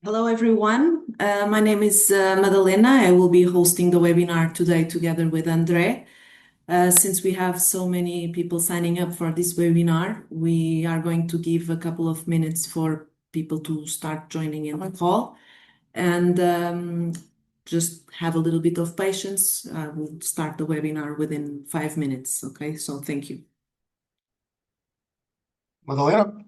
Hello, everyone. My name is Madalena. I will be hosting the webinar today together with Andre. Since we have so many people signing up for this webinar, we are going to give a couple of minutes for people to start joining in the call. And just have a little bit of patience. We'll start the webinar within 5 minutes. Okay, so thank you. Madalena?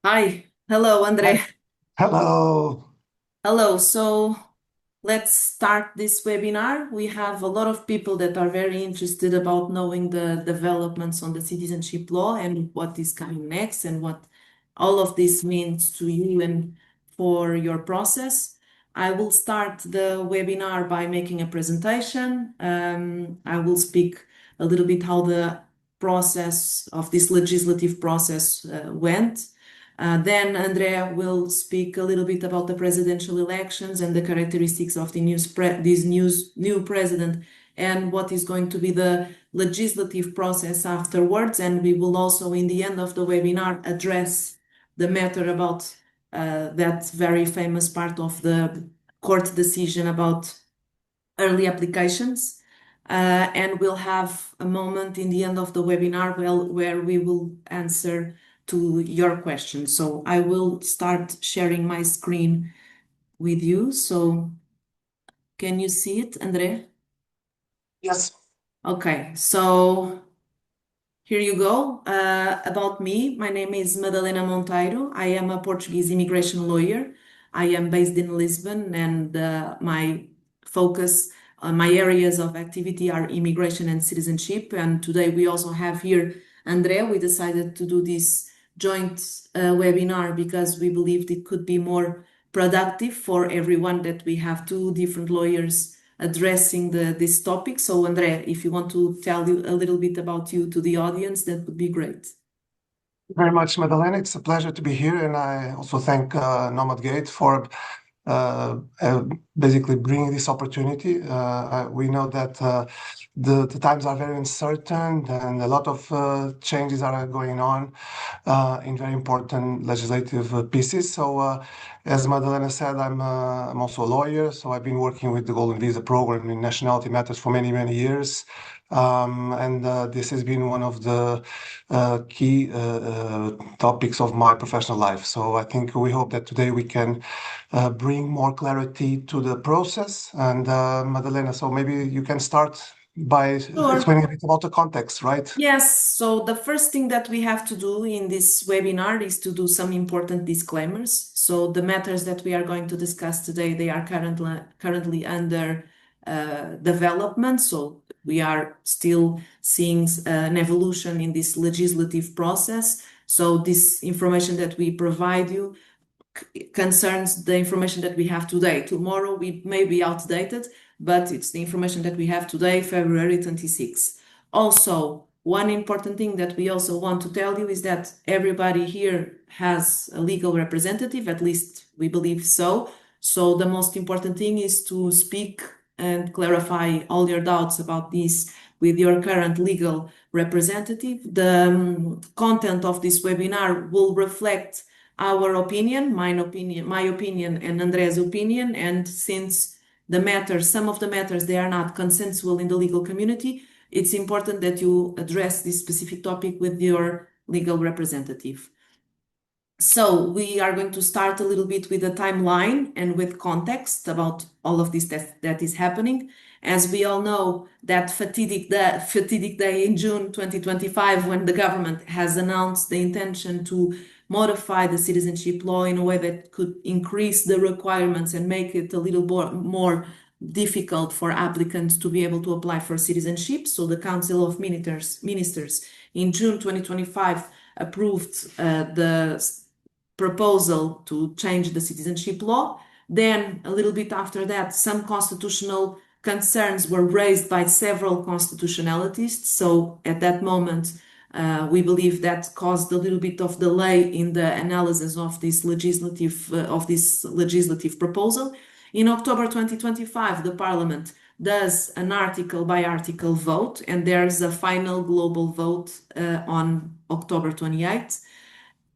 Hi. Hello, Andre. Hello. Hello. So let's start this webinar. We have a lot of people that are very interested about knowing the developments on the citizenship law and what is coming next and what all of this means to you and for your process. I will start the webinar by making a presentation. I will speak a little bit how the process of this legislative process went. Then Andrea will speak a little bit about the presidential elections and the characteristics of this new president and what is going to be the legislative process afterwards. And we will also, in the end of the webinar, address the matter about that very famous part of the court decision about early applications. And we'll have a moment in the end of the webinar where we will answer to your questions. So I will start sharing my screen with you. So can you see it, Andre? Yes. Okay, so here you go. About me, my name is Madalena Monteiro. I am a Portuguese immigration lawyer. I am based in Lisbon, and my areas of activity are immigration and citizenship. And today we also have here Andrea. We decided to do this joint webinar because we believed it could be more productive for everyone that we have two different lawyers addressing this topic. So, Andrea, if you want to tell you a little bit about you to the audience, that would be great. Very much, Madalena. It's a pleasure to be here, and I also thank Nomad for basically bringing this opportunity. We know that the times are very uncertain, and a lot of changes are going on in very important legislative pieces. So, as Madalena said, I'm also a lawyer, so I've been working with the Golden Visa program in nationality matters for many, many years. And this has been one of the key topics of my professional life. So I think we hope that today we can bring more clarity to the process. And Madalena, so maybe you can start by Sure. explaining a bit about the context, right? Yes, so the first thing that we have to do in this webinar is to do some important disclaimers. So the matters that we are going to discuss today, they are currently under development. So we are still seeing an evolution in this legislative process. So this information that we provide you concerns the information that we have today. Tomorrow we may be outdated, but it's the information that we have today, February 26th. Also, one important thing that we also want to tell you is that everybody here has a legal representative, at least we believe so. So the most important thing is to speak and clarify all your doubts about this with your current legal representative. The content of this webinar will reflect our opinion, my opinion, and Andrea's opinion. And since some of the matters, they are not consensual in the legal community, it's important that you address this specific topic with your legal representative. So we are going to start a little bit with the timeline and with context about all of this that is happening. As we all know, that fatidic day in June 2025, when the government has announced the intention to modify the citizenship law in a way that could increase the requirements and make it a little more difficult for applicants to be able to apply for citizenship. So the Council of Ministers in June 2025 approved the proposal to change the citizenship law. Then, a little bit after that, some constitutional concerns were raised by several constitutionalists. So, at that moment, we believe that caused a little bit of delay in the analysis of this legislative proposal. In October 2025, the Parliament does an article by article vote, and there's a final global vote on October 28th.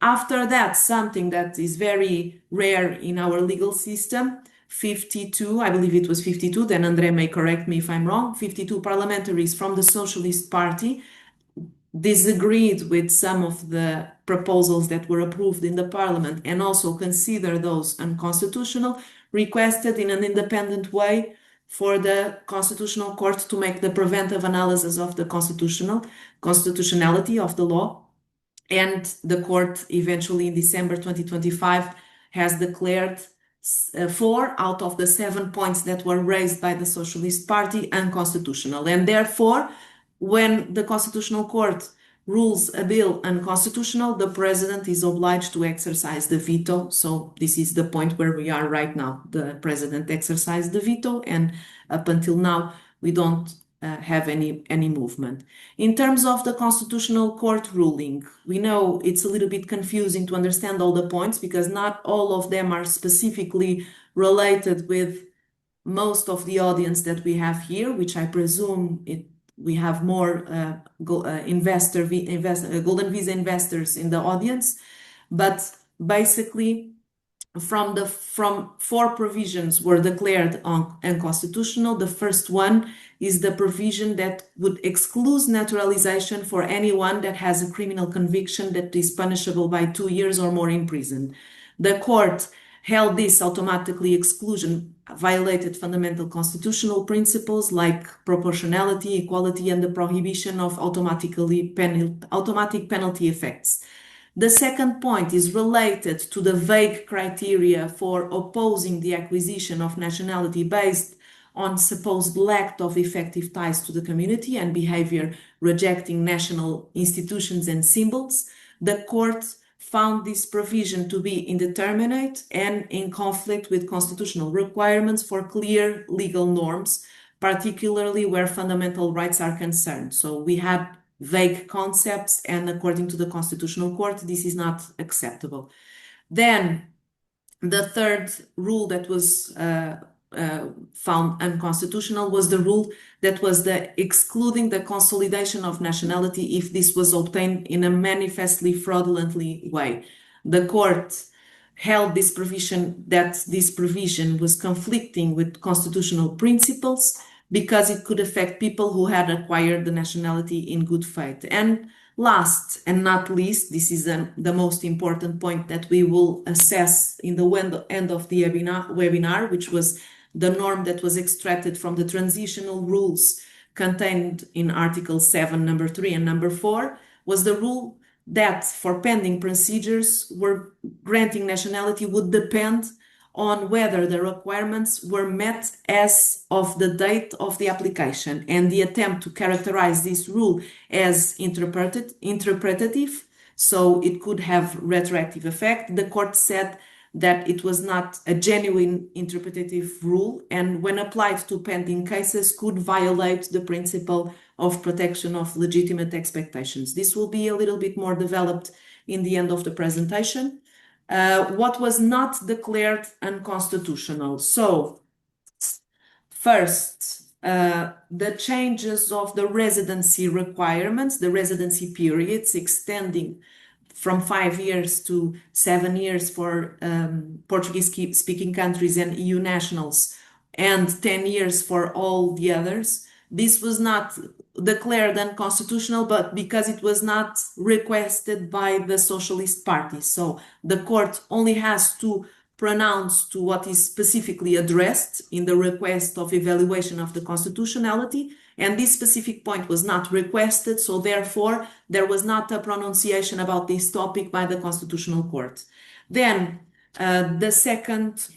After that, something that is very rare in our legal system, 52, I believe it was 52, then André may correct me if I'm wrong, 52 parliamentaries from the Socialist Party disagreed with some of the proposals that were approved in the parliament and also consider those unconstitutional, requested in an independent way for the Constitutional Court to make the preventive analysis of the constitutionality of the law. And the court eventually in December 2025 has declared 4 out of the 7 points that were raised by the Socialist Party unconstitutional. And therefore, when the Constitutional Court rules a bill unconstitutional, the president is obliged to exercise the veto. So this is the point where we are right now. The president exercised the veto, and up until now, we don't have any movement. In terms of the Constitutional Court ruling, we know it's a little bit confusing to understand all the points because not all of them are specifically related with most of the audience that we have here, which I presume we have more golden visa investors in the audience. But basically, from 4 provisions were declared unconstitutional. The first one is the provision that would exclude naturalization for anyone that has a criminal conviction that is punishable by 2 years or more in prison. The court held this automatically exclusion violated fundamental constitutional principles like proportionality, equality, and the prohibition of automatic penalty effects. The second point is related to the vague criteria for opposing the acquisition of nationality based on supposed lack of effective ties to the community and behavior rejecting national institutions and symbols. The court found this provision to be indeterminate and in conflict with constitutional requirements for clear legal norms, particularly where fundamental rights are concerned. So we had vague concepts, and according to the Constitutional Court, this is not acceptable. Then the third rule that was found unconstitutional was the rule that was excluding the consolidation of nationality if this was obtained in a manifestly fraudulently way. The court held this provision was conflicting with constitutional principles because it could affect people who had acquired the nationality in good faith. And last and not least, this is the most important point that we will assess in the end of the webinar, which was the norm that was extracted from the transitional rules contained in Article 7, number 3 and number 4, was the rule that for pending procedures where granting nationality would depend on whether the requirements were met as of the date of the application, and the attempt to characterize this rule as interpretative, so it could have retroactive effect. The court said that it was not a genuine interpretative rule, and when applied to pending cases could violate the principle of protection of legitimate expectations. This will be a little bit more developed in the end of the presentation. What was not declared unconstitutional. So, first, the changes of the residency requirements, the residency periods extending from 5 years to 7 years for Portuguese-speaking countries and EU nationals, and 10 years for all the others. This was not declared unconstitutional, but because it was not requested by the Socialist Party. So the court only has to pronounce to what is specifically addressed in the request of evaluation of the constitutionality, and this specific point was not requested, so therefore there was not a pronunciation about this topic by the Constitutional Court. Then the second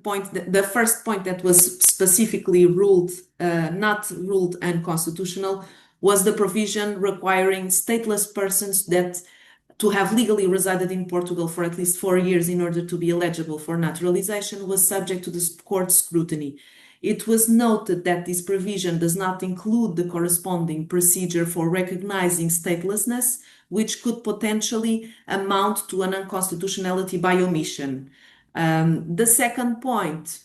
point, the first point that was specifically not ruled unconstitutional, was the provision requiring stateless persons to have legally resided in Portugal for at least 4 years in order to be eligible for naturalization was subject to the court scrutiny. It was noted that this provision does not include the corresponding procedure for recognizing statelessness, which could potentially amount to an unconstitutionality by omission. The second point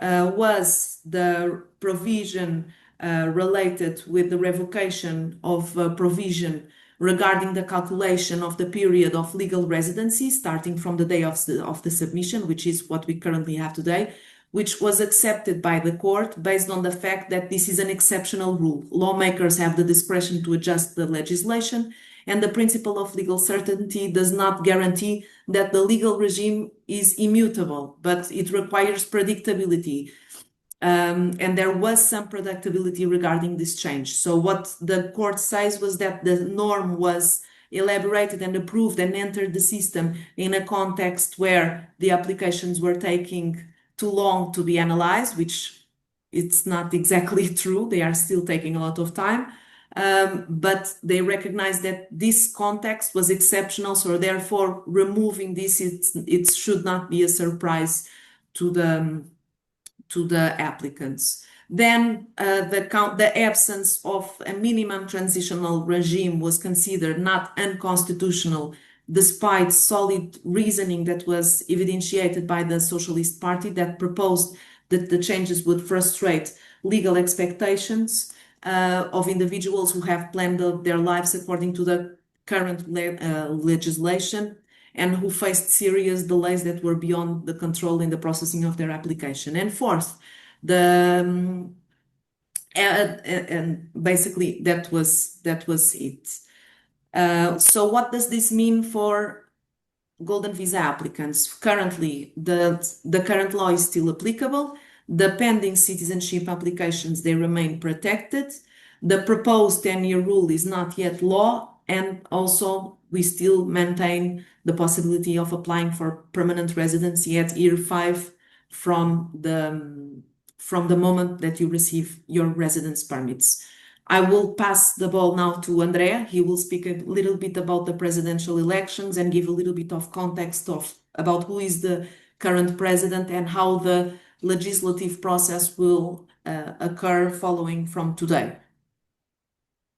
was the provision related with the revocation of provision regarding the calculation of the period of legal residency starting from the day of the submission, which is what we currently have today, which was accepted by the court based on the fact that this is an exceptional rule. Lawmakers have the discretion to adjust the legislation, and the principle of legal certainty does not guarantee that the legal regime is immutable, but it requires predictability. And there was some predictability regarding this change. So what the court says was that the norm was elaborated and approved and entered the system in a context where the applications were taking too long to be analyzed, which it's not exactly true. They are still taking a lot of time. But they recognize that this context was exceptional, so therefore removing this, it should not be a surprise to the applicants. Then the absence of a minimum transitional regime was considered not unconstitutional, despite solid reasoning that was evidentiated by the Socialist Party that proposed that the changes would frustrate legal expectations of individuals who have planned their lives according to the current legislation and who faced serious delays that were beyond the control in the processing of their application. And fourth, and basically that was it. So what does this mean for golden visa applicants? Currently, the current law is still applicable. The pending citizenship applications, they remain protected. The proposed 10-year rule is not yet law, and also we still maintain the possibility of applying for permanent residency at year 5 from the moment that you receive your residence permits. I will pass the ball now to Andrea. He will speak a little bit about the presidential elections and give a little bit of context about who is the current president and how the legislative process will occur following from today.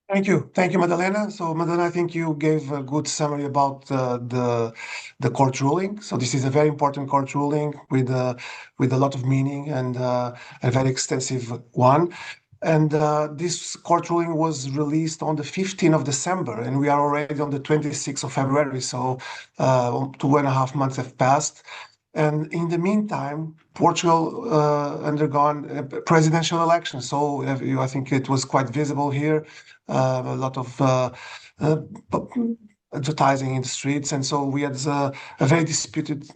Thank you, Madalena. So, Madalena, I think you gave a good summary about the court ruling. So, this is a very important court ruling with a lot of meaning and a very extensive one. And this court ruling was released on the 15th of December, and we are already on the 26th of February. So, 2.5 months have passed. And in the meantime, Portugal undergone a presidential election. So I think it was quite visible here, a lot of advertising in the streets. And so we had a very disputed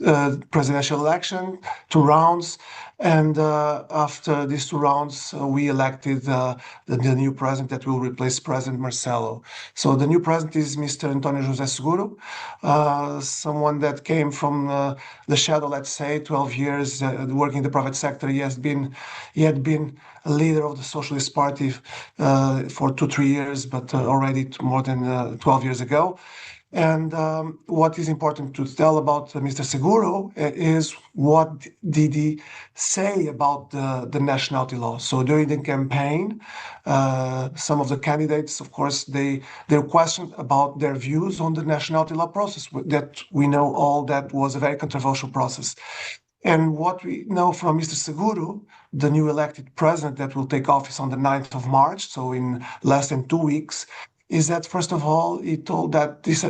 presidential election, 2 rounds. And after these 2 rounds, we elected the new president that will replace President Marcelo. So the new president is Mr. António José Seguro, someone that came from the shadow, let's say, 12 years working in the private sector. He had been a leader of the Socialist Party for 2-3 years, but already more than 12 years ago. And what is important to tell about Mr. Seguro is what did he say about the nationality law. So during the campaign, some of the candidates, of course, they questioned about their views on the nationality law process. That we know all that was a very controversial process. And what we know from Mr. Seguro, the new elected president that will take office on the 9th of March, so in less than 2 weeks, is that, first of all, he told that this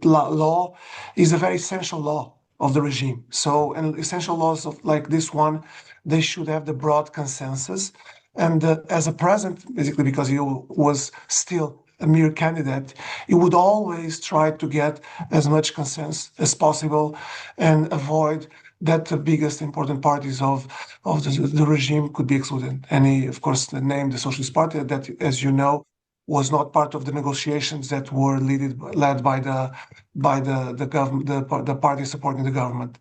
law is a very essential law of the regime. So, and essential laws like this one, they should have the broad consensus. And as a president, basically because he was still a mere candidate, he would always try to get as much consensus as possible and avoid that the biggest important parties of the regime could be excluded. And he, of course, named the Socialist Party that, as you know, was not part of the negotiations that were led by the government, the party supporting the government.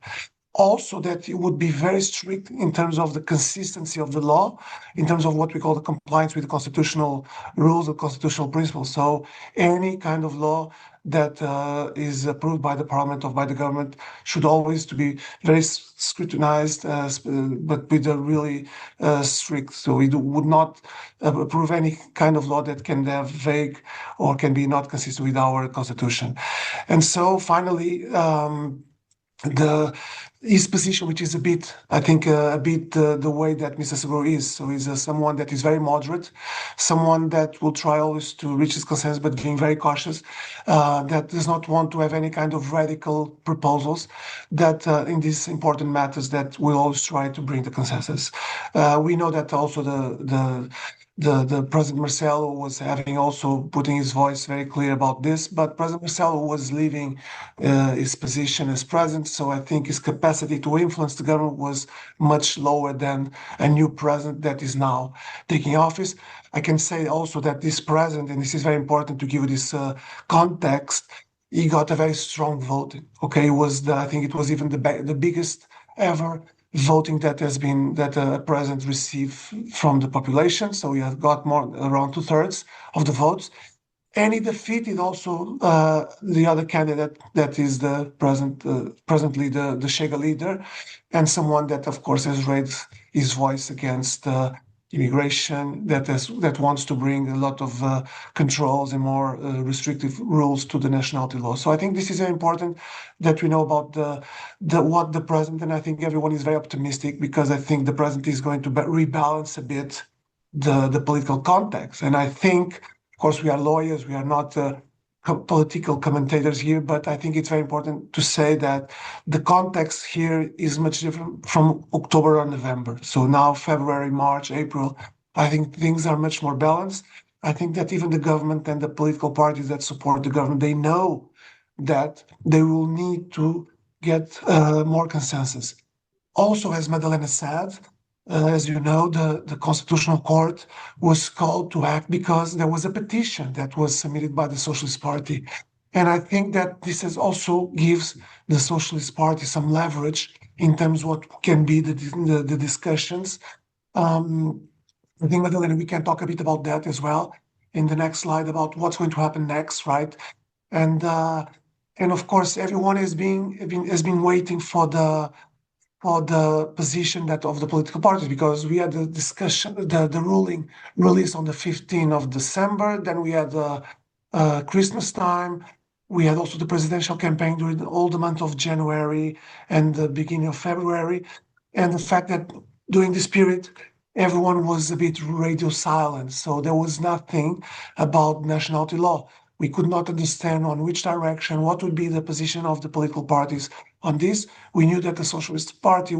Also, that it would be very strict in terms of the consistency of the law, in terms of what we call the compliance with the constitutional rules, the constitutional principles. So any kind of law that is approved by the parliament or by the government should always to be very scrutinized, but with a really strict. So we would not approve any kind of law that can have vague or can be not consistent with our constitution. And so finally, his position, which is a bit, I think, a bit the way that Mr. Seguro is. So he's someone that is very moderate, someone that will try always to reach his consensus, but being very cautious, that does not want to have any kind of radical proposals, that in these important matters that will always try to bring the consensus. We know that also the President Marcelo was having also putting his voice very clear about this, but President Marcelo was leaving his position as president, so I think his capacity to influence the government was much lower than a new president that is now taking office. I can say also that this president, and this is very important to give this context, he got a very strong vote. Okay, it was I think it was even the biggest ever voting that has been that a president received from the population. So he has got more around 2/3 of the votes, and he defeated also the other candidate that is the presently the Chega leader, and someone that of course has raised his voice against immigration, that wants to bring a lot of controls and more restrictive rules to the nationality law. So I think this is very important that we know about what the president, and I think everyone is very optimistic because I think the president is going to rebalance a bit the political context. And I think, of course, we are lawyers, we are not political commentators here, but I think it's very important to say that the context here is much different from October or November. So now February, March, April, I think things are much more balanced. I think that even the government and the political parties that support the government, they know that they will need to get more consensus. Also, as Madalena said, as you know, the Constitutional Court was called to act because there was a petition that was submitted by the Socialist Party. And I think that this is also gives the Socialist Party some leverage in terms of what can be the discussions. I think, Madalena, we can talk a bit about that as well in the next slide about what's going to happen next, right? And of course, everyone has been waiting for the position that of the political parties, because we had the discussion, the ruling released on the 15th of December. Then we had Christmas time. We had also the presidential campaign during all the month of January and the beginning of February. And the fact that during this period, everyone was a bit radio silent. So there was nothing about nationality law. We could not understand on which direction, what would be the position of the political parties on this. We knew that the Socialist Party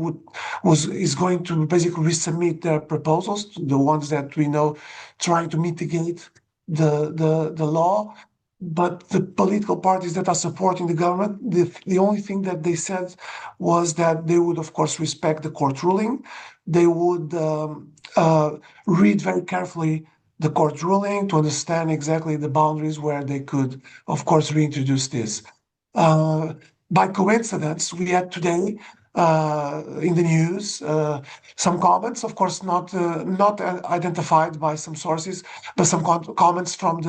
is going to basically resubmit their proposals, the ones that we know trying to mitigate the law. But the political parties that are supporting the government, the only thing that they said was that they would, of course, respect the court ruling. They would read very carefully the court ruling to understand exactly the boundaries where they could, of course, reintroduce this. By coincidence, we had today in the news some comments, of course, not identified by some sources, but some comments from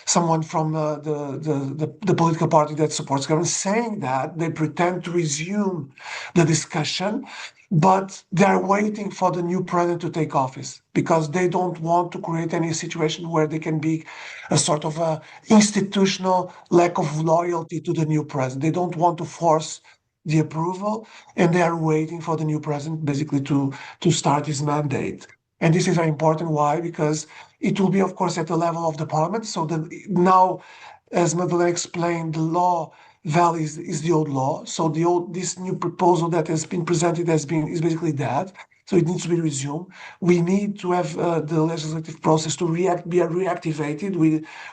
someone from the political party that supports government, saying that they pretend to resume the discussion, but they're waiting for the new president to take office because they don't want to create any situation where they can be a sort of a institutional lack of loyalty to the new president. They don't want to force the approval, and they are waiting for the new president basically to start his mandate. And this is very important. Why? Because it will be, of course, at the level of the parliament. So now, as Madeleine explained, the law values is the old law. So this new proposal that has been presented is basically that. So it needs to be resumed. We need to have the legislative process to be reactivated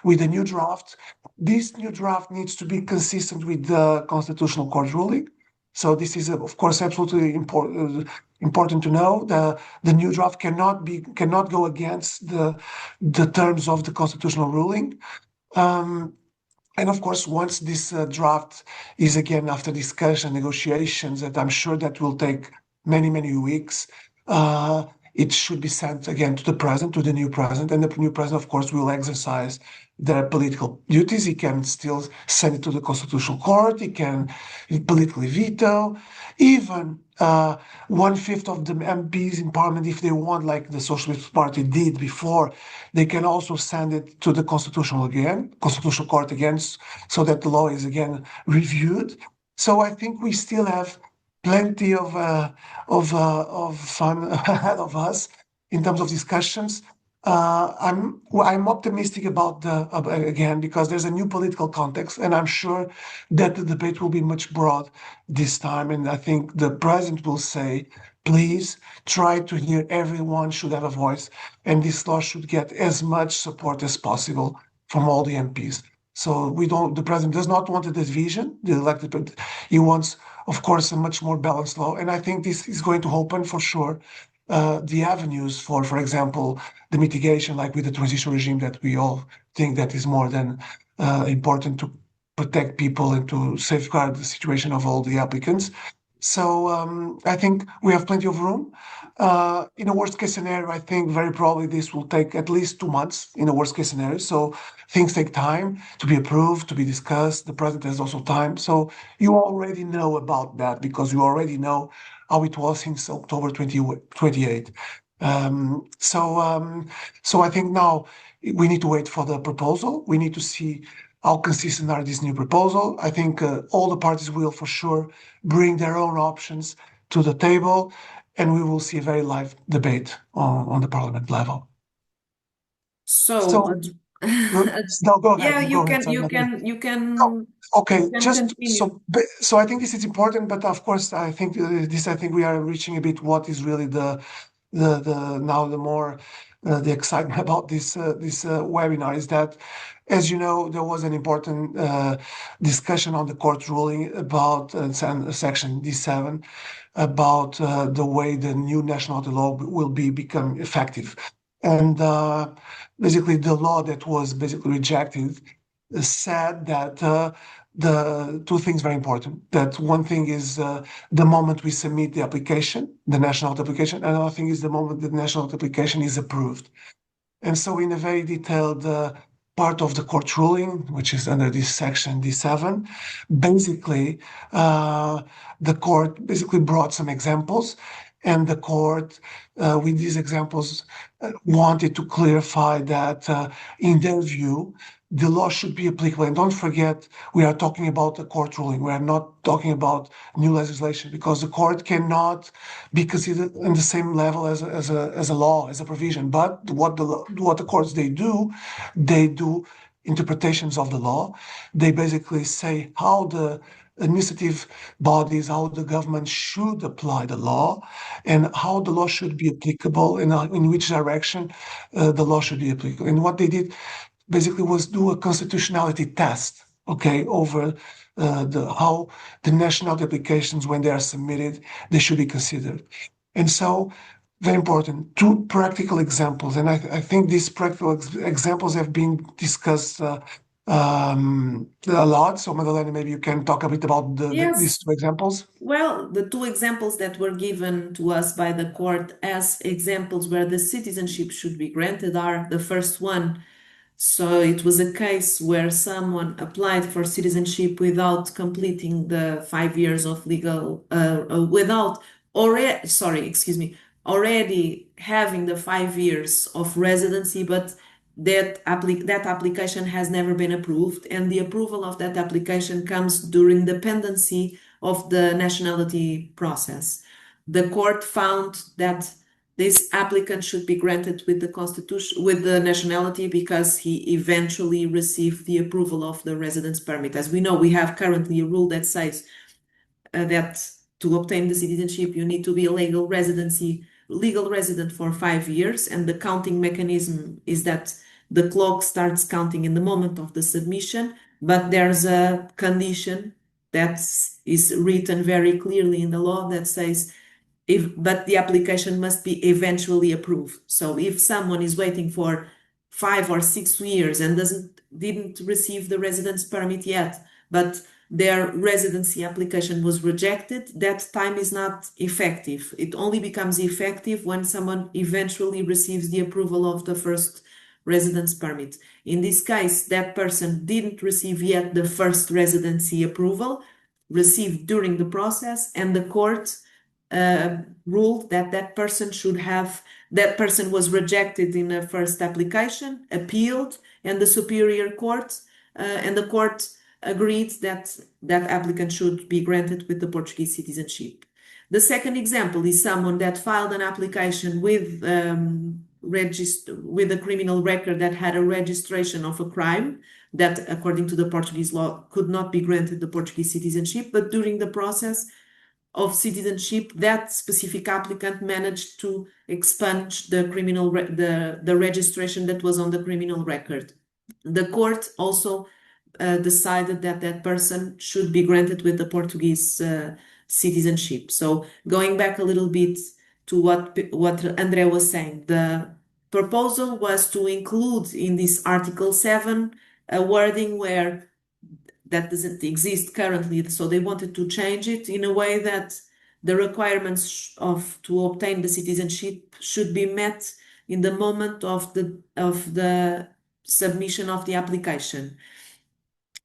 with a new draft. This new draft needs to be consistent with the Constitutional Court ruling. So this is, of course, absolutely important to know. The new draft cannot go against the terms of the constitutional ruling. And of course, once this draft is again after discussion, negotiations, that I'm sure that will take many weeks, it should be sent again to the new president, and the new president, of course, will exercise their political duties. He can still send it to the Constitutional Court. He can politically veto, even 1/5 of the MPs in Parliament, if they want, like the Socialist Party did before, they can also send it to the Constitutional Court again, so that the law is again reviewed. So I think we still have plenty of fun ahead of us in terms of discussions. I'm optimistic about again because there's a new political context, and I'm sure that the debate will be much broad this time. And I think the president will say, please try to hear everyone should have a voice, and this law should get as much support as possible from all the MPs. So we don't. The president does not want a division. The elected, but he wants, of course, a much more balanced law. And I think this is going to open for sure the avenues for example, the mitigation, like with the transition regime, that we all think that is more than important to protect people and to safeguard the situation of all the applicants. So I think we have plenty of room. In a worst case scenario, I think very probably this will take at least 2 months in a worst case scenario. So things take time to be approved, to be discussed. The president has also time. So you already know about that because you already know how it was since October 2028. So I think now we need to wait for the proposal. We need to see how consistent are this new proposal. I think all the parties will for sure bring their own options to the table, and we will see a very live debate on the parliament level. So, So, no, go yeah, ahead. you Go ahead. can, Sorry, you Natalie. can, you No, can, okay, you can just continue. so I think this is important, but of course, I think I think we are reaching a bit what is really the now the more the excitement about this webinar is that, as you know, there was an important discussion on the court ruling about section D7 about the way the new nationality law will become effective, and basically the law that was basically rejected said that the two things very important. That one thing is the moment we submit the application, the national application, and another thing is the moment the national application is approved. And so, in a very detailed part of the court ruling, which is under this section D7, basically the court basically brought some examples, and the court, with these examples, wanted to clarify that, in their view, the law should be applicable. And don't forget, we are talking about a court ruling. We are not talking about new legislation because the court cannot be considered on the same level as a law, as a provision. But what the courts they do interpretations of the law. They basically say how the administrative bodies, how the government should apply the law, and how the law should be applicable, and in which direction the law should be applicable. And what they did basically was do a constitutionality test, okay, over how the national applications, when they are submitted, they should be considered. And so, very important, two practical examples, and I think these practical examples have been discussed a lot. So, Madalena, maybe you can talk a bit about these Yes. two examples. Well, the two examples that were given to us by the court as examples where the citizenship should be granted are the first one. So it was a case where someone applied for citizenship without completing the 5 years of legal, without already, sorry, excuse me, already having the 5 years of residency, but that application has never been approved, and the approval of that application comes during the pendency of the nationality process. The court found that this applicant should be granted with the constitution, with the nationality, because he eventually received the approval of the residence permit. As we know, we have currently a rule that says that to obtain the citizenship, you need to be a legal resident for 5 years, and the counting mechanism is that the clock starts counting in the moment of the submission, but there's a condition that is written very clearly in the law that says but the application must be eventually approved. So if someone is waiting for 5 or 6 years and didn't receive the residence permit yet, but their residency application was rejected, that time is not effective. It only becomes effective when someone eventually receives the approval of the first residence permit. In this case, that person didn't receive yet the first residency approval, received during the process, and the court ruled that that person was rejected in the first application, appealed, and the superior court and the court agreed that that applicant should be granted with the Portuguese citizenship. The second example is someone that filed an application with with a criminal record that had a registration of a crime that, according to the Portuguese law, could not be granted the Portuguese citizenship. But during the process of citizenship, that specific applicant managed to expunge the registration that was on the criminal record. The court also decided that that person should be granted with the Portuguese citizenship. So going back a little bit to what André was saying, the proposal was to include in this Article 7 a wording where that doesn't exist currently. So they wanted to change it in a way that the requirements to obtain the citizenship should be met in the moment of the submission of the application.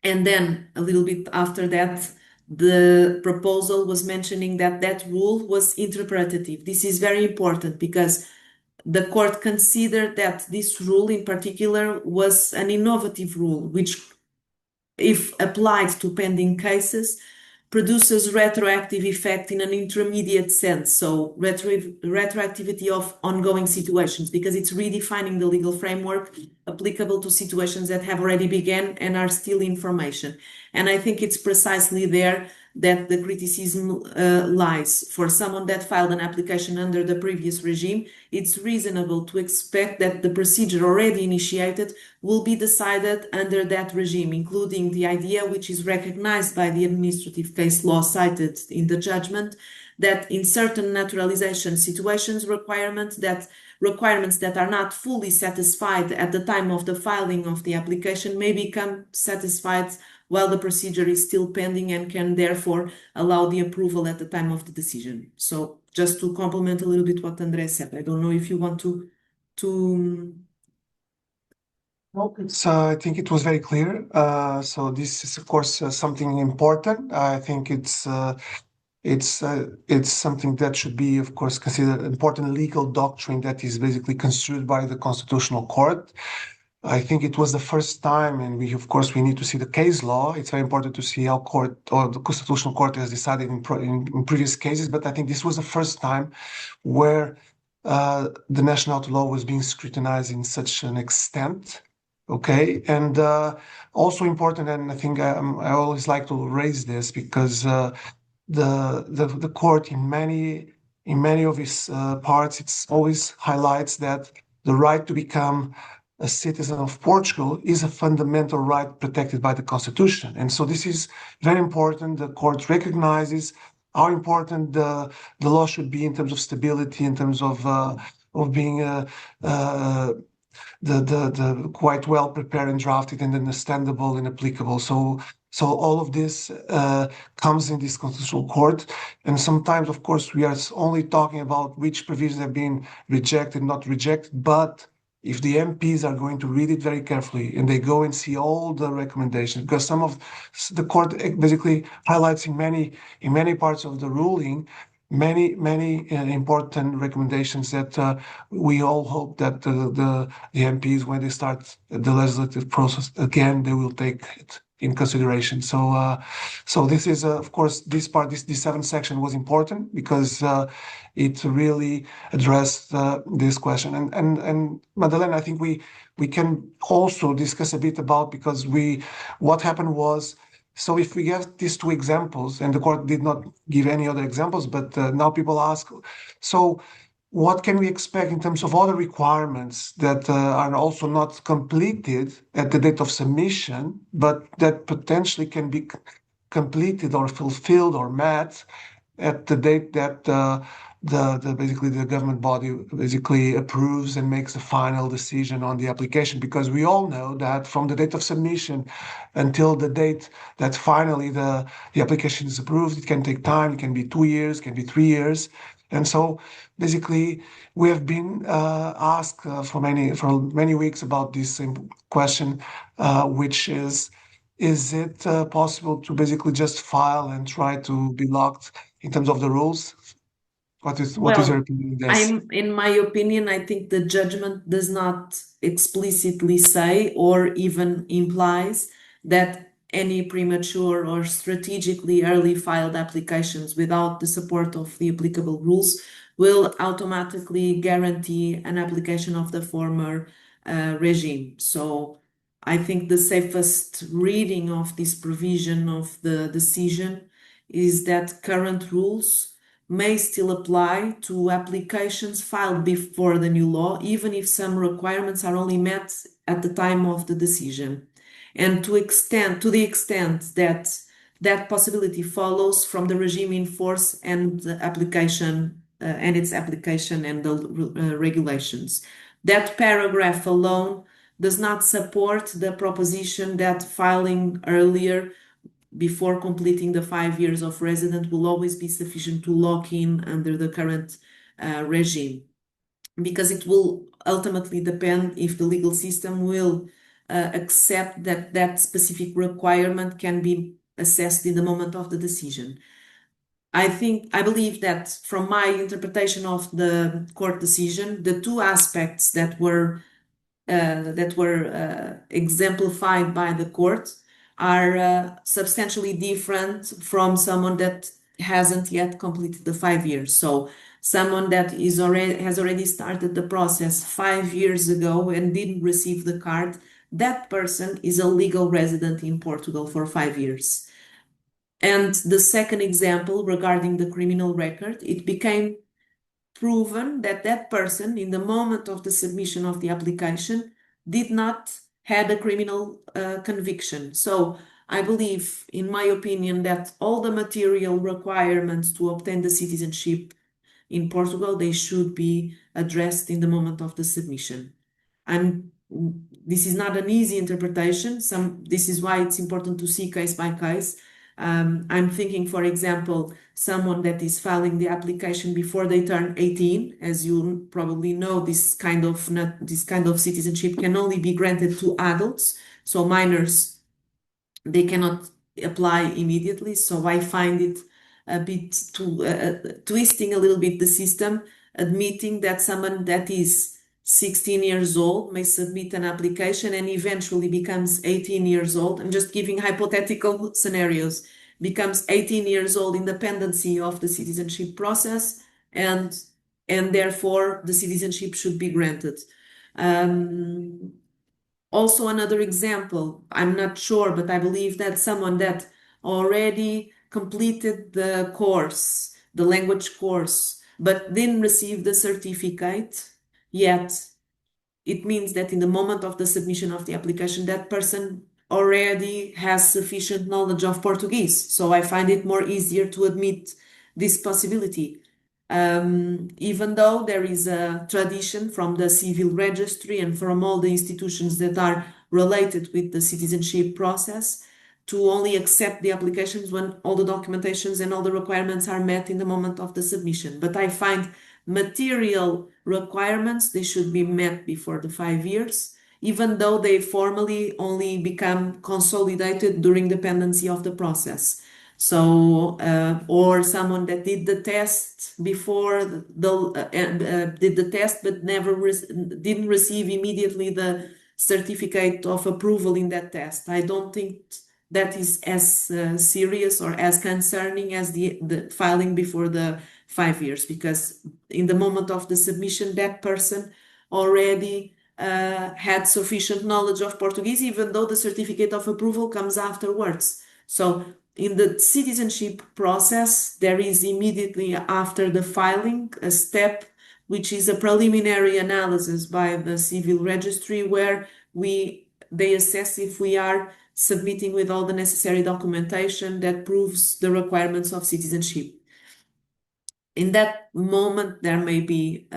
And then a little bit after that, the proposal was mentioning that that rule was interpretative. This is very important because the court considered that this rule in particular was an innovative rule, which, if applied to pending cases, produces retroactive effect in an intermediate sense. So retroactivity of ongoing situations, because it's redefining the legal framework applicable to situations that have already begun and are still in formation. And I think it's precisely there that the criticism lies. For someone that filed an application under the previous regime, it's reasonable to expect that the procedure already initiated will be decided under that regime, including the idea, which is recognized by the administrative case law cited in the judgment, that in certain naturalization situations, requirements that are not fully satisfied at the time of the filing of the application may become satisfied while the procedure is still pending and can therefore allow the approval at the time of the decision. So just to complement a little bit what André said, I don't know if you want to I think it was very clear. So this is, of course, something important. I think it's something that should be, of course, considered important legal doctrine that is basically construed by the Constitutional Court. I think it was the first time, and of course, we need to see the case law. It's very important to see how court or the Constitutional Court has decided in previous cases. But I think this was the first time where the nationality law was being scrutinized in such an extent. Okay, and also important, and I think I always like to raise this because the court in many of its parts, it's always highlights that the right to become a citizen of Portugal is a fundamental right protected by the Constitution. And so this is very important. The court recognizes how important the law should be in terms of stability, in terms of being the quite well prepared and drafted and understandable and applicable. So all of this comes in this Constitutional Court. And sometimes, of course, we are only talking about which provisions have been rejected, not rejected, but if the MPs are going to read it very carefully and they go and see all the recommendations, because some of the court basically highlights in many parts of the ruling many important recommendations that we all hope that the MPs, when they start the legislative process again, they will take it in consideration. So this is of course this seventh section was important because it really addressed this question. And Madeleine, I think we can also discuss a bit about, because what happened was, so if we get these two examples, and the court did not give any other examples, but now people ask, so what can we expect in terms of other requirements that are also not completed at the date of submission, but that potentially can be completed or fulfilled or met at the date that basically the government body basically approves and makes a final decision on the application? Because we all know that from the date of submission until the date that finally the application is approved, it can take time. It can be 2 years, it can be 3 years. And so basically we have been asked for many weeks about this question, which is it possible to basically just file and try to be locked in terms of the rules? What is your opinion on this? In my opinion, I think the judgment does not explicitly say or even implies that any premature or strategically early filed applications without the support of the applicable rules will automatically guarantee an application of the former regime. So I think the safest reading of this provision of the decision is that current rules may still apply to applications filed before the new law, even if some requirements are only met at the time of the decision. And to the extent that that possibility follows from the regime in force and the application and its application and the regulations. That paragraph alone does not support the proposition that filing earlier before completing the 5 years of residence will always be sufficient to lock in under the current regime, because it will ultimately depend if the legal system will accept that that specific requirement can be assessed in the moment of the decision. I believe that from my interpretation of the court decision, the two aspects that were exemplified by the court are substantially different from someone that hasn't yet completed the 5 years. So someone that has already started the process 5 years ago and didn't receive the card, that person is a legal resident in Portugal for 5 years. And the second example regarding the criminal record, it became proven that that person, in the moment of the submission of the application, did not had a criminal conviction. So I believe, in my opinion, that all the material requirements to obtain the citizenship in Portugal, they should be addressed in the moment of the submission. This is not an easy interpretation. This is why it's important to see case by case. I'm thinking, for example, someone that is filing the application before they turn 18. As you probably know, this kind of citizenship can only be granted to adults. So minors, they cannot apply immediately. So I find it a bit twisting a little bit the system, admitting that someone that is 16 years old may submit an application and eventually becomes 18 years old. I'm just giving hypothetical scenarios. Becomes 18 years old in dependency of the citizenship process, and therefore the citizenship should be granted. Also, another example, I'm not sure, but I believe that someone that already completed the course, the language course, but didn't receive the certificate yet, it means that in the moment of the submission of the application, that person already has sufficient knowledge of Portuguese. So I find it more easier to admit this possibility. Even though there is a tradition from the civil registry and from all the institutions that are related with the citizenship process to only accept the applications when all the documentations and all the requirements are met in the moment of the submission. But I find material requirements, they should be met before the 5 years, even though they formally only become consolidated during dependency of the process. So, or someone that did the test before did the test but didn't receive immediately the certificate of approval in that test. I don't think that is as serious or as concerning as the filing before the 5 years, because in the moment of the submission, that person already had sufficient knowledge of Portuguese, even though the certificate of approval comes afterwards. So in the citizenship process, there is immediately after the filing a step which is a preliminary analysis by the civil registry where they assess if we are submitting with all the necessary documentation that proves the requirements of citizenship. In that moment, there may be,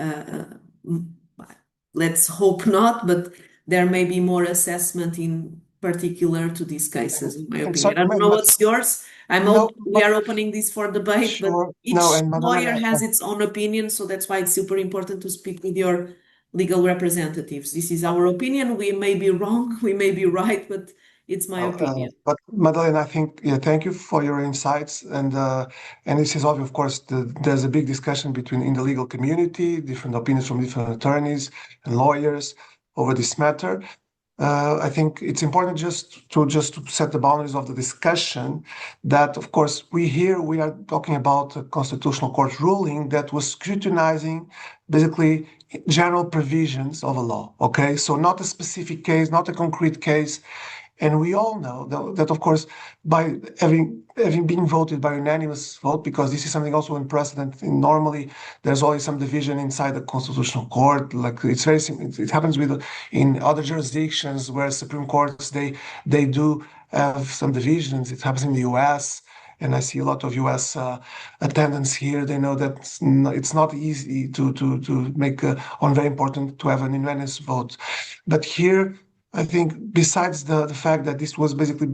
let's hope not, but there may be more assessment in particular to these cases, in my opinion. I don't know what's yours. We are opening this for debate, but each lawyer has its own opinion, so that's why it's super important to speak with your legal representatives. This is our opinion. We may be wrong, we may be right, but it's my opinion. But Madalena, I think, thank you for your insights. And this is obvious, of course, there's a big discussion in the legal community, different opinions from different attorneys and lawyers over this matter. I think it's important just to set the boundaries of the discussion that, of course, we are talking about a constitutional court ruling that was scrutinizing basically general provisions of a law. Okay, so not a specific case, not a concrete case. And we all know that, of course, by having been voted by unanimous vote, because this is something also in precedent. And normally, there's always some division inside the constitutional court. Like it's very it happens with in other jurisdictions where Supreme Courts they do have some divisions. It happens in the U.S. And I see a lot of U.S. Attendants here. They know that it's not easy to make on very important to have an unanimous vote, but here. I think besides the fact that this was basically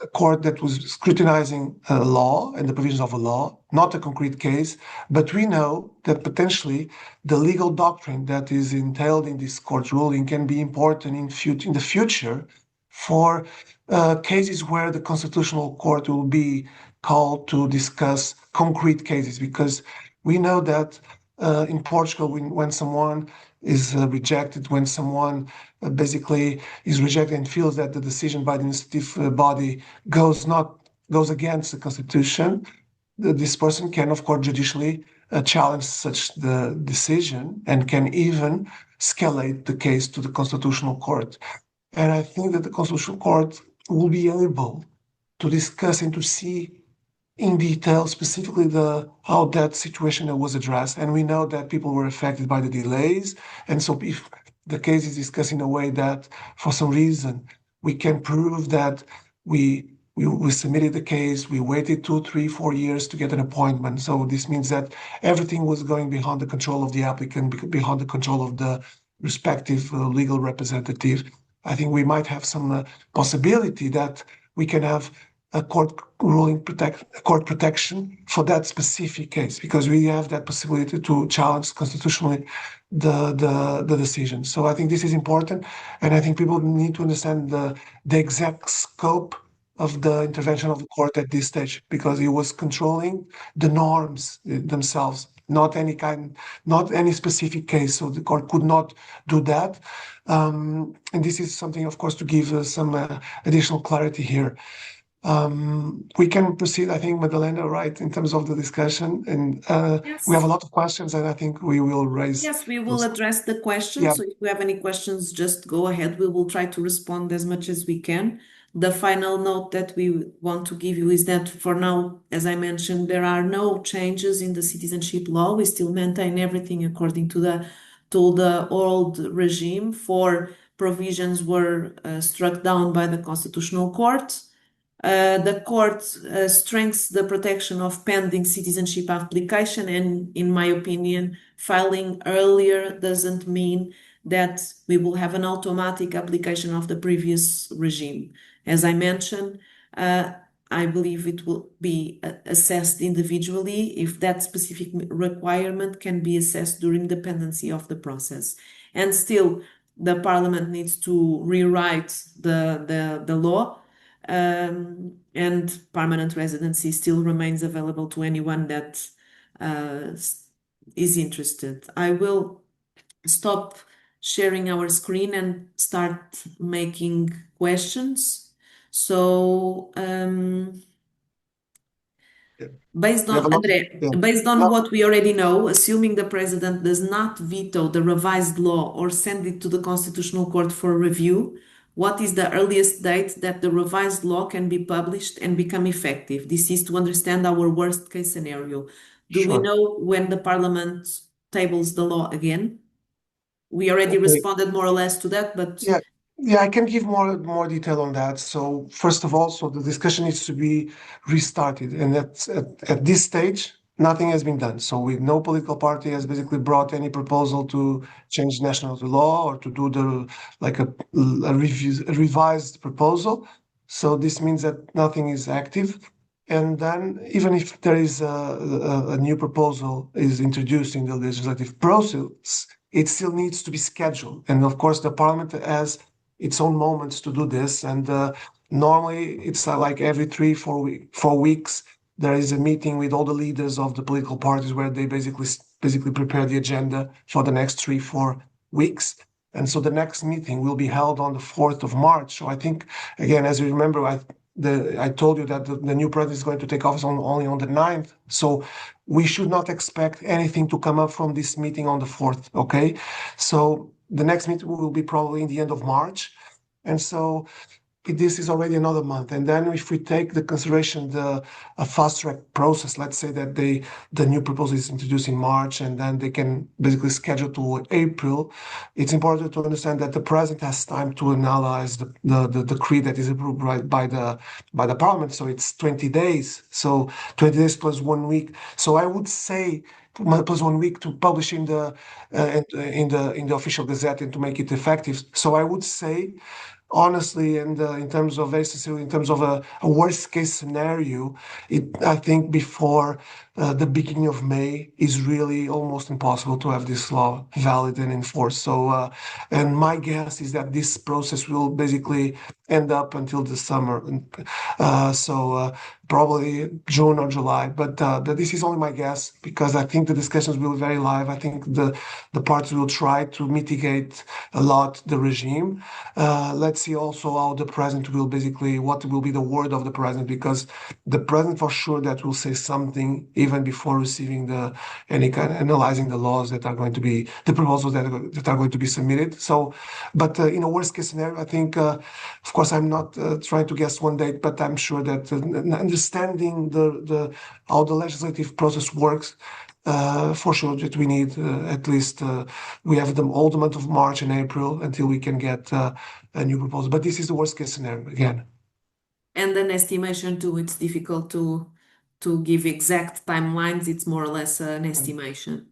a court that was scrutinizing a law and the provisions of a law, not a concrete case, but we know that potentially the legal doctrine that is entailed in this court ruling can be important in the future for cases where the Constitutional Court will be called to discuss concrete cases, because we know that in Portugal, when someone is rejected, when someone basically is rejected and feels that the decision by the institutive body goes against the constitution, this person can, of course, judicially challenge such the decision and can even escalate the case to the Constitutional Court. And I think that the Constitutional Court will be able to discuss and to see in detail specifically how that situation was addressed. And we know that people were affected by the delays. And so if the case is discussed in a way that for some reason we can prove that we submitted the case, we waited 2, 3, 4 years to get an appointment. So this means that everything was going beyond the control of the applicant, beyond the control of the respective legal representative. I think we might have some possibility that we can have a court protection for that specific case, because we have that possibility to challenge constitutionally the decision. So I think this is important, and I think people need to understand the exact scope of the intervention of the court at this stage, because it was controlling the norms themselves, not any specific case. So the court could not do that. And this is something, of course, to give some additional clarity here. We can proceed, I think, Madalena, right, in terms of the discussion. And we have a lot of questions, and I think we will raise. Yes, we will address the questions. Yeah. So if you have any questions, just go ahead. We will try to respond as much as we can. The final note that we want to give you is that for now, as I mentioned, there are no changes in the citizenship law. We still maintain everything according to the old regime. 4 provisions were struck down by the Constitutional Court. The court strengthens the protection of pending citizenship application, and in my opinion, filing earlier doesn't mean that we will have an automatic application of the previous regime. As I mentioned, I believe it will be assessed individually if that specific requirement can be assessed during the pendency of the process. And still, the Parliament needs to rewrite the law. And permanent residency still remains available to anyone that is interested. I will stop sharing our screen and start making questions. So based on what we already know, assuming the president does not veto the revised law or send it to the Constitutional Court for review, what is the earliest date that the revised law can be published and become effective? This is to understand our worst case scenario. Do we know when the Parliament tables the law again? We already responded more or less to that, but yeah, I can give more detail on that. So first of all, the discussion needs to be restarted, and at this stage, nothing has been done. So no political party has basically brought any proposal to change nationality law or to do a revised proposal. So this means that nothing is active. And then even if there is a new proposal is introduced in the legislative process, it still needs to be scheduled. And of course, the Parliament has its own moments to do this. And normally it's like every 4 weeks, there is a meeting with all the leaders of the political parties where they basically prepare the agenda for the next 3, 4 weeks. And so the next meeting will be held on the 4th of March. So I think, again, as you remember, I told you that the new president is going to take office only on the 9th. So we should not expect anything to come up from this meeting on the 4th, okay? So the next meeting will be probably in the end of March. And so this is already another month. And then if we take the consideration a fast track process, let's say that the new proposal is introduced in March and then they can basically schedule to April, it's important to understand that the president has time to analyze the decree that is approved by the parliament. So it's 20 days. So 20 days plus 1 week. So I would say plus 1 week to publish in the official gazette and to make it effective. So I would say honestly, and in terms of very sincerely, in terms of a worst case scenario, I think before the beginning of May is really almost impossible to have this law valid and enforced. So, and my guess is that this process will basically end up until the summer, probably June or July. But this is only my guess because I think the discussions will be very live. I think the parties will try to mitigate a lot the regime. Let's see also how the president will basically, what will be the word of the president, because the president for sure that will say something even before receiving any kind of analyzing the laws that are going to be, the proposals that are going to be submitted. So, but in a worst case scenario, I think, of course, I'm not trying to guess one date, but I'm sure that understanding how the legislative process works, for sure that we need at least we have all the month of March and April until we can get a new proposal. But this is the worst case scenario again. And an estimation too, it's difficult to give exact timelines. It's more or less an estimation.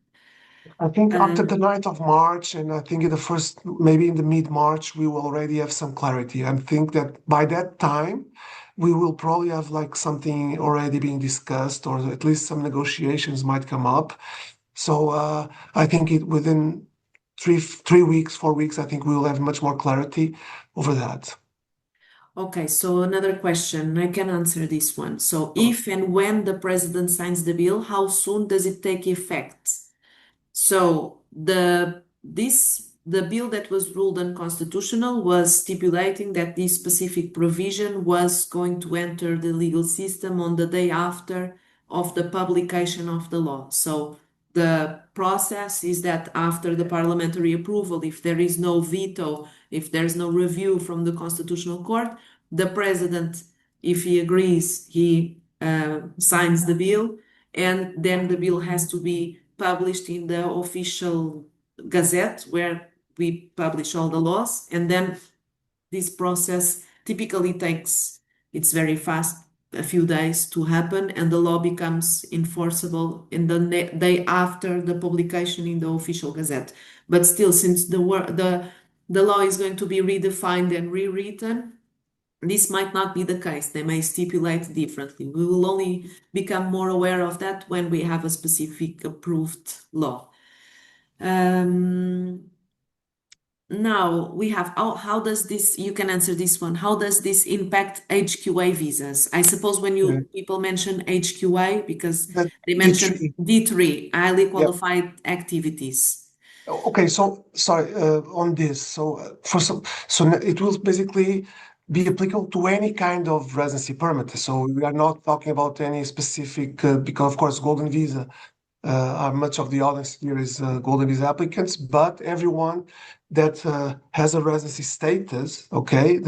I think after the 9th of March, and I think in the first, maybe in the mid-March, we will already have some clarity. I think that by that time, we will probably have like something already being discussed, or at least some negotiations might come up. So I think within 3 weeks, 4 weeks, I think we will have much more clarity over that. Okay, so another question, I can answer this one. So if and when the president signs the bill, how soon does it take effect? So the bill that was ruled unconstitutional was stipulating that this specific provision was going to enter the legal system on the day after of the publication of the law. So the process is that after the parliamentary approval, if there is no veto, if there's no review from the Constitutional Court, the president, if he agrees, he signs the bill, and then the bill has to be published in the official gazette where we publish all the laws. And then this process typically takes, it's very fast, a few days to happen, and the law becomes enforceable in the day after the publication in the official gazette. But still, since the law is going to be redefined and rewritten, this might not be the case. They may stipulate differently. We will only become more aware of that when we have a specific approved law. Now we have, how does this, you can answer this one. How does this impact HQA visas? I suppose when people mention HQA, because they mention D3, highly qualified activities. Okay, so sorry on this. So it will basically be applicable to any kind of residency permit. So we are not talking about any specific, because of course, golden visa. Much of the audience here is golden visa applicants, but everyone that has a residency status, okay,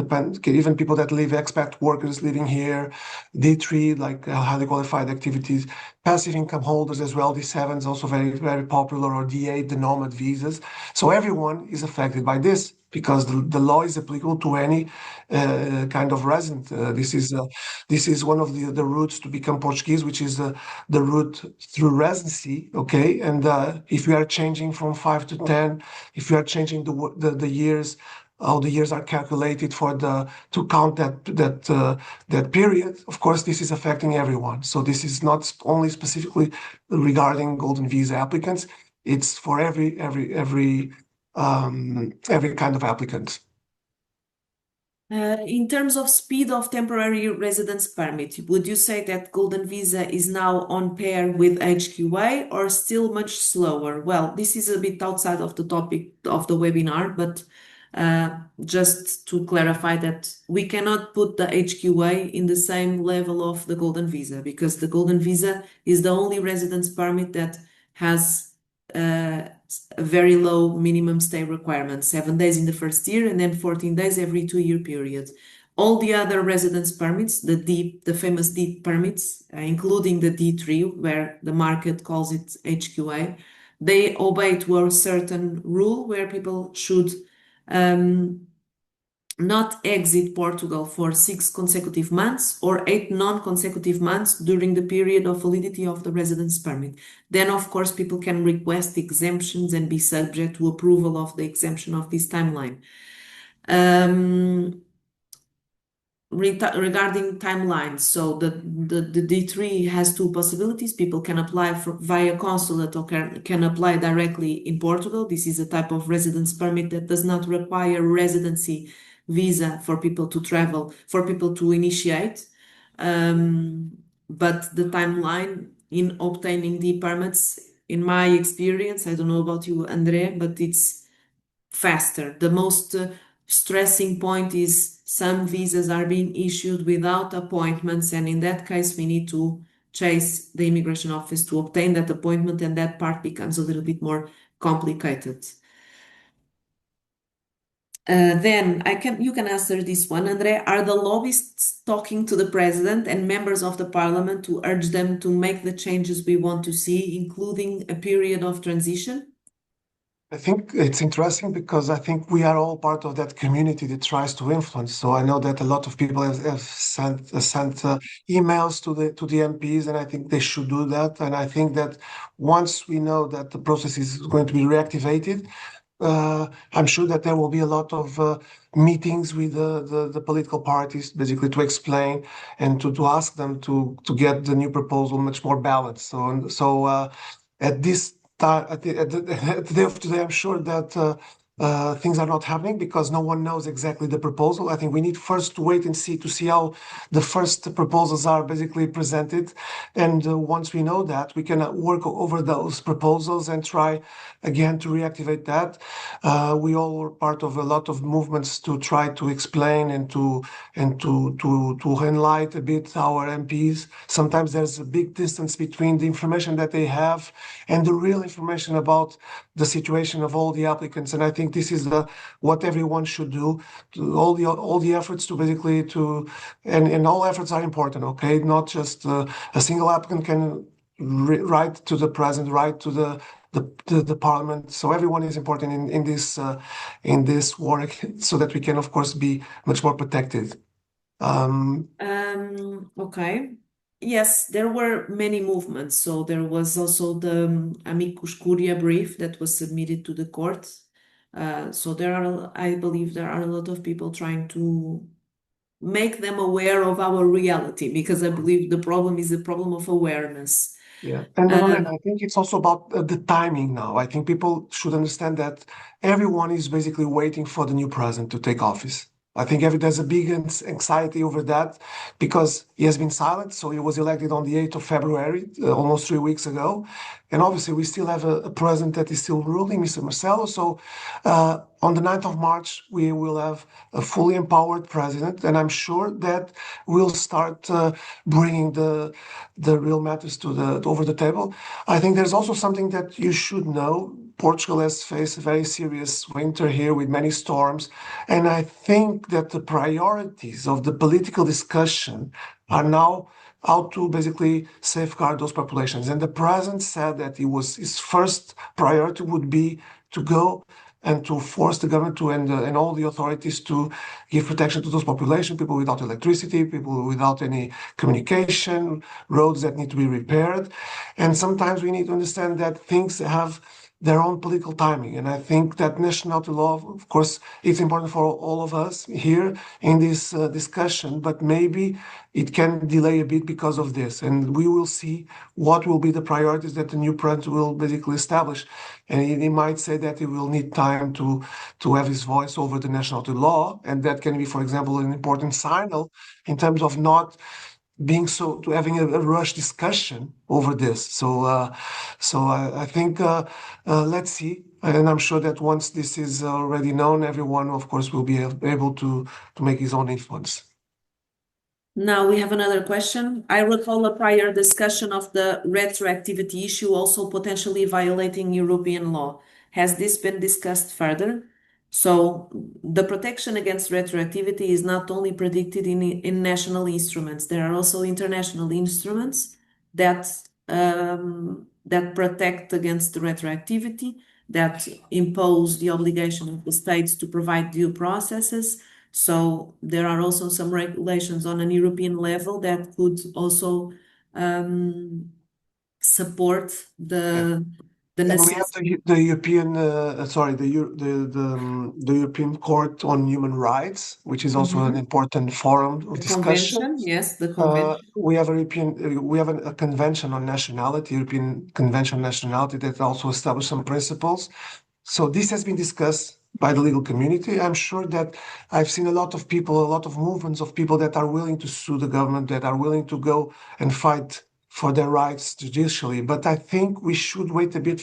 even people that live, expat workers living here, D3, like highly qualified activities, passive income holders as well, D7 is also very, very popular, or D8, the Nomad visas. So everyone is affected by this because the law is applicable to any kind of resident. This is one of the routes to become Portuguese, which is the route through residency, okay? And if we are changing from 5 to 10, if we are changing the years, how the years are calculated to count that period, of course, this is affecting everyone. So this is not only specifically regarding golden visa applicants, it's for every kind of applicant. In terms of speed of temporary residence permit, would you say that Golden Visa is now on par with HQA or still much slower? Well, this is a bit outside of the topic of the webinar, but just to clarify that we cannot put the HQA in the same level of the Golden Visa because the Golden Visa is the only residence permit that has a very low minimum stay requirement, 7 days in the first year and then 14 days every 2-year period. All the other residence permits, the famous D permits, including the D3, where the market calls it HQA, they obey to a certain rule where people should not exit Portugal for 6 consecutive months or 8 non-consecutive months during the period of validity of the residence permit. Then, of course, people can request exemptions and be subject to approval of the exemption of this timeline. Regarding timelines, so the D3 has 2 possibilities. People can apply via consulate or can apply directly in Portugal. This is a type of residence permit that does not require residency visa for people to travel, for people to initiate. But the timeline in obtaining the permits, in my experience, I don't know about you, André, but it's faster. The most stressing point is some visas are being issued without appointments, and in that case, we need to chase the immigration office to obtain that appointment, and that part becomes a little bit more complicated. Then you can answer this one, André. Are the lobbyists talking to the president and members of the parliament to urge them to make the changes we want to see, including a period of transition? I think it's interesting because I think we are all part of that community that tries to influence. So I know that a lot of people have sent emails to the MPs, and I think they should do that. And I think that once we know that the process is going to be reactivated, I'm sure that there will be a lot of meetings with the political parties, basically to explain and to ask them to get the new proposal much more balanced. So at this at the day of today, I'm sure that things are not happening because no one knows exactly the proposal. I think we need first to wait and see how the first proposals are basically presented. And once we know that, we can work over those proposals and try again to reactivate that. We all were part of a lot of movements to try to explain and to enlighten a bit our MPs. Sometimes there's a big distance between the information that they have and the real information about the situation of all the applicants. And I think this is what everyone should do. All the efforts to basically and all efforts are important. Okay, not just a single applicant can write to the president, write to the parliament. So everyone is important in this work, so that we can, of course, be much more protected. Okay. Yes, there were many movements. So there was also the amicus curia brief that was submitted to the court. So I believe there are a lot of people trying to make them aware of our reality, because I believe the problem is a problem of awareness. Yeah, and I think it's also about the timing now. I think people should understand that everyone is basically waiting for the new president to take office. I think there's a big anxiety over that because he has been silent. So he was elected on the 8th of February, almost 3 weeks ago. And obviously, we still have a president that is still ruling, Mr. Marcelo. So on the 9th of March, we will have a fully empowered president. And I'm sure that we'll start bringing the real matters over the table. I think there's also something that you should know. Portugal has faced a very serious winter here with many storms. And I think that the priorities of the political discussion are now how to basically safeguard those populations. And the president said that his first priority would be to go and to force the government and all the authorities to give protection to those populations, people without electricity, people without any communication, roads that need to be repaired. And sometimes we need to understand that things have their own political timing. And I think that nationality law, of course, it's important for all of us here in this discussion, but maybe it can delay a bit because of this. And we will see what will be the priorities that the new president will basically establish. And he might say that he will need time to have his voice over the nationality law. And that can be, for example, an important signal in terms of not being so to having a rush discussion over this. So I think let's see, and I'm sure that once this is already known, everyone, of course, will be able to make his own influence. Now we have another question. I recall a prior discussion of the retroactivity issue also potentially violating European law. Has this been discussed further? So the protection against retroactivity is not only predicted in national instruments, there are also international instruments that that protect against the retroactivity, that impose the obligation of the states to provide due processes. So there are also some regulations on an European level that could also support Yeah. the And we have necessity. the European, sorry, the European Court on Human Rights, which is also an important forum of The discussion. convention, yes, the convention. We have a convention on nationality, European Convention on Nationality, that also established some principles. So this has been discussed by the legal community. I'm sure that I've seen a lot of people, a lot of movements of people that are willing to sue the government, that are willing to go and fight for their rights judicially. But I think we should wait a bit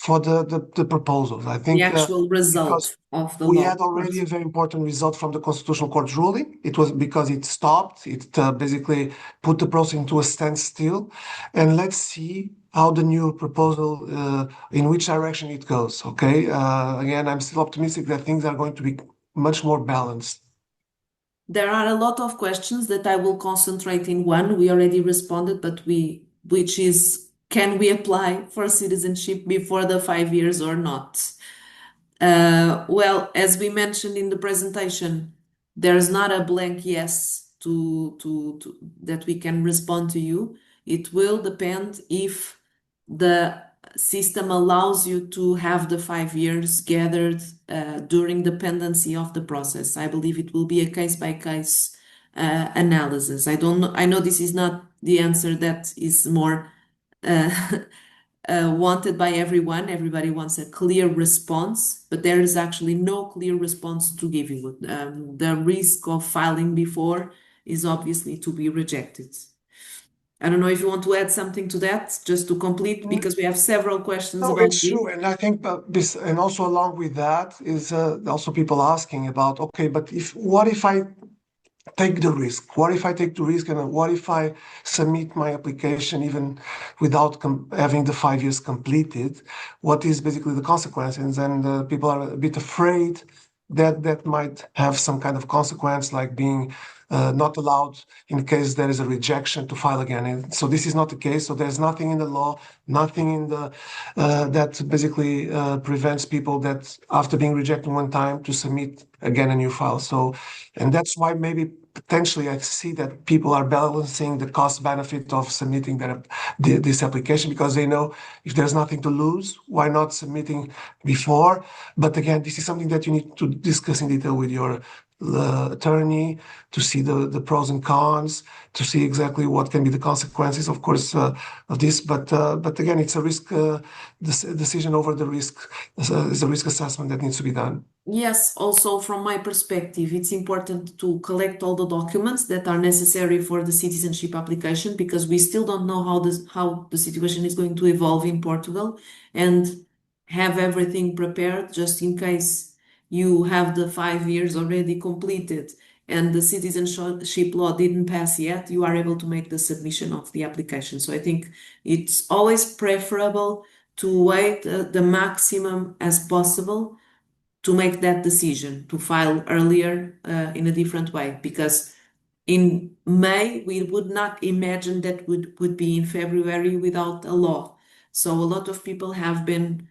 for the proposals. I The think actual because result of the we law, had of already a course. very important result from the Constitutional Court ruling. It was because it stopped, it basically put the process into a standstill. And let's see how the new proposal, in which direction it goes. Okay. Again, I'm still optimistic that things are going to be much more balanced. There are a lot of questions that I will concentrate in one. We already responded, which is, can we apply for citizenship before the 5 years or not? Well, as we mentioned in the presentation, there's not a blank yes that we can respond to you. It will depend if the system allows you to have the 5 years gathered during the pendency of the process. I believe it will be a case by case analysis. I don't know. I know this is not the answer that is more uh, wanted by everyone. Everybody wants a clear response, but there is actually no clear response to give you. The risk of filing before is obviously to be rejected. I don't know if you want to add something to that, just to complete, because we have several questions No, about it's this. true. And I think, and also along with that is also people asking about, okay, but what if I take the risk? What if I take the risk and what if I submit my application even without having the 5 years completed? What is basically the consequences? And people are a bit afraid that that might have some kind of consequence, like being not allowed in case there is a rejection to file again. And so this is not the case. So there's nothing in the law, nothing in the that basically prevents people that after being rejected one time to submit again a new file. So, and that's why maybe potentially I see that people are balancing the cost benefit of submitting this application because they know if there's nothing to lose, why not submitting before? But again, this is something that you need to discuss in detail with your attorney to see the pros and cons, to see exactly what can be the consequences, of course, of this. But again, it's a risk decision over the risk. It's a risk assessment that needs to be done. Yes, also from my perspective, it's important to collect all the documents that are necessary for the citizenship application because we still don't know how the situation is going to evolve in Portugal and have everything prepared just in case you have the 5 years already completed and the citizenship law didn't pass yet, you are able to make the submission of the application. So I think it's always preferable to wait the maximum as possible to make that decision to file earlier in a different way because in May we would not imagine that would be in February without a law. So a lot of people have been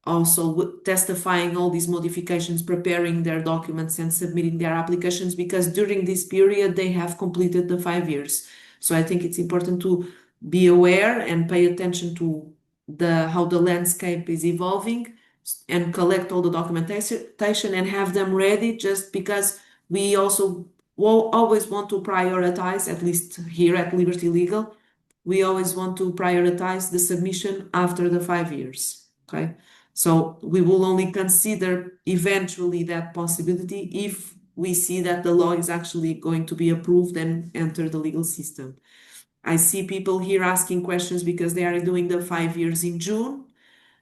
also testifying all these modifications, preparing their documents and submitting their applications because during this period they have completed the 5 years. So I think it's important to be aware and pay attention to how the landscape is evolving and collect all the documentation and have them ready, just because we also always want to prioritize, at least here at Liberty Legal, we always want to prioritize the submission after the 5 years. Okay. So we will only consider eventually that possibility if we see that the law is actually going to be approved and enter the legal system. I see people here asking questions because they are doing the 5 years in June.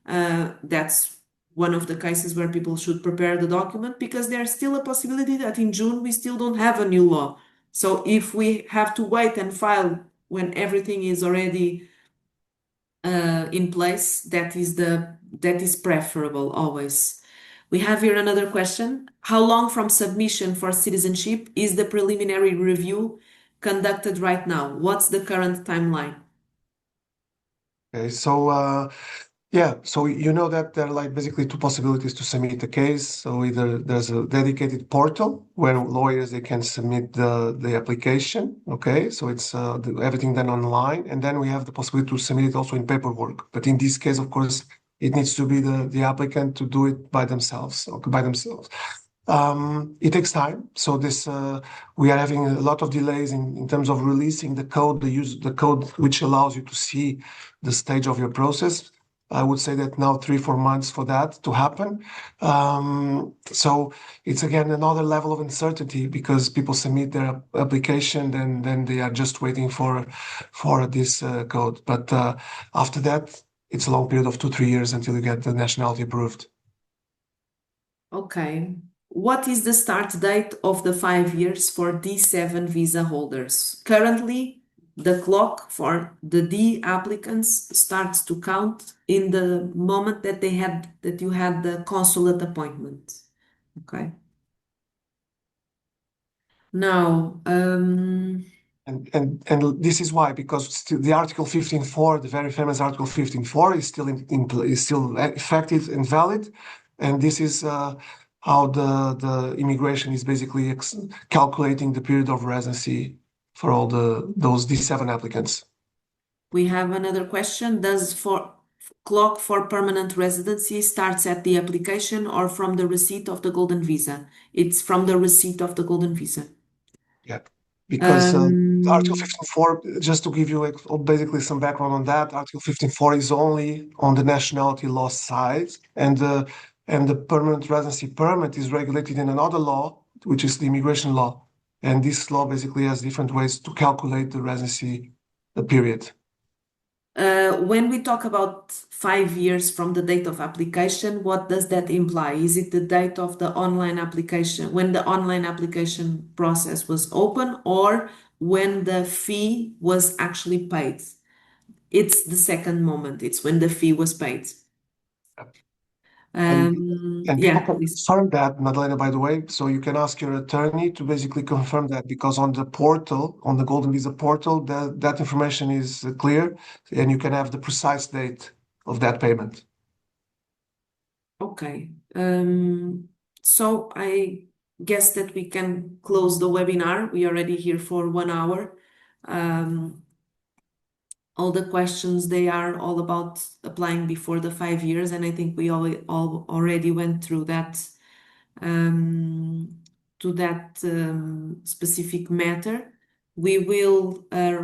That's one of the cases where people should prepare the document, because there's still a possibility that in June we still don't have a new law. So if we have to wait and file when everything is already in place, that is preferable always. We have here another question. How long from submission for citizenship is the preliminary review conducted right now? What's the current timeline? Okay, so yeah, so you know that there are like basically two possibilities to submit the case. So either there's a dedicated portal where lawyers they can submit the application. Okay, so it's everything done online, and then we have the possibility to submit it also in paperwork. But in this case, of course, it needs to be the applicant to do it by themselves. Okay, by themselves. It takes time. So this we are having a lot of delays in terms of releasing the code, the code which allows you to see the stage of your process. I would say that now 3-4 months for that to happen. So it's again another level of uncertainty because people submit their application, then they are just waiting for this code. But after that, it's a long period of 2-3 years until you get the nationality approved. Okay. What is the start date of the 5 years for D7 visa holders? Currently, the clock for the D applicants starts to count in the moment that you had the consulate appointment. Okay. Now, And this is why, because still the Article 15.4, the very famous Article 15.4, is still is still effective and valid, and this is how the immigration is basically calculating the period of residency for all those D7 applicants. we have another question. Does for clock for permanent residency starts at the application or from the receipt of the golden visa? It's from the receipt of the golden visa. Yeah, because Article Um, 15.4, just to give you basically some background on that, Article 15.4 is only on the nationality law side, and the permanent residency permit is regulated in another law, which is the immigration law. And this law basically has different ways to calculate the residency period. When we talk about 5 years from the date of application, what does that imply? Is it the date of the online application, when the online application process was open, or when the fee was actually paid? It's the second moment. It's when the fee was paid. And people Yeah, can please. confirm that, Madalena, by the way. So you can ask your attorney to basically confirm that, because on the portal, on the Golden Visa portal, that information is clear, and you can have the precise date of that payment. Okay. So I guess that we can close the webinar. We are already here for 1 hour. All the questions, they are all about applying before the 5 years, and I think we all already went through that to that specific matter. We will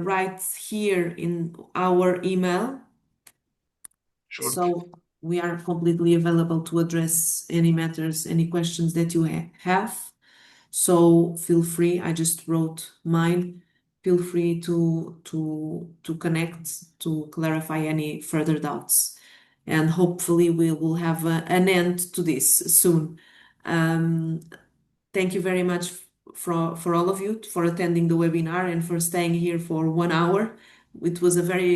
write here in our email, Sure. so we are completely available to address any matters, any questions that you have. So feel free. I just wrote mine. Feel free to connect to clarify any further doubts, and hopefully we will have an end to this soon. Thank you very much for all of you for attending the webinar and for staying here for 1 hour. It was a very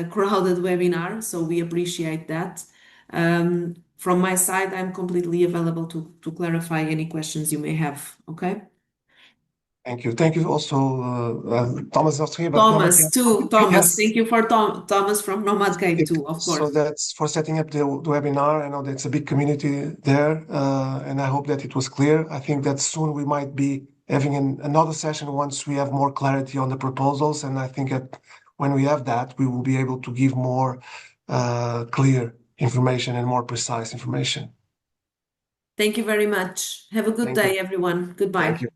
crowded webinar, so we appreciate that. From my side, I'm completely available to clarify any questions you may have. Okay? Thank you. Thank you also, Thomas is here, but Nomad Thomas, Cape. too. Thomas, Yes. thank you for Thomas from Nomad Cape too, of So course. that's for setting up the webinar. I know that's a big community there, and I hope that it was clear. I think that soon we might be having another session once we have more clarity on the proposals, and I think that when we have that, we will be able to give more clear information and more precise information. Thank you very much. Have a good Thank you. day, everyone. Thank Goodbye. you.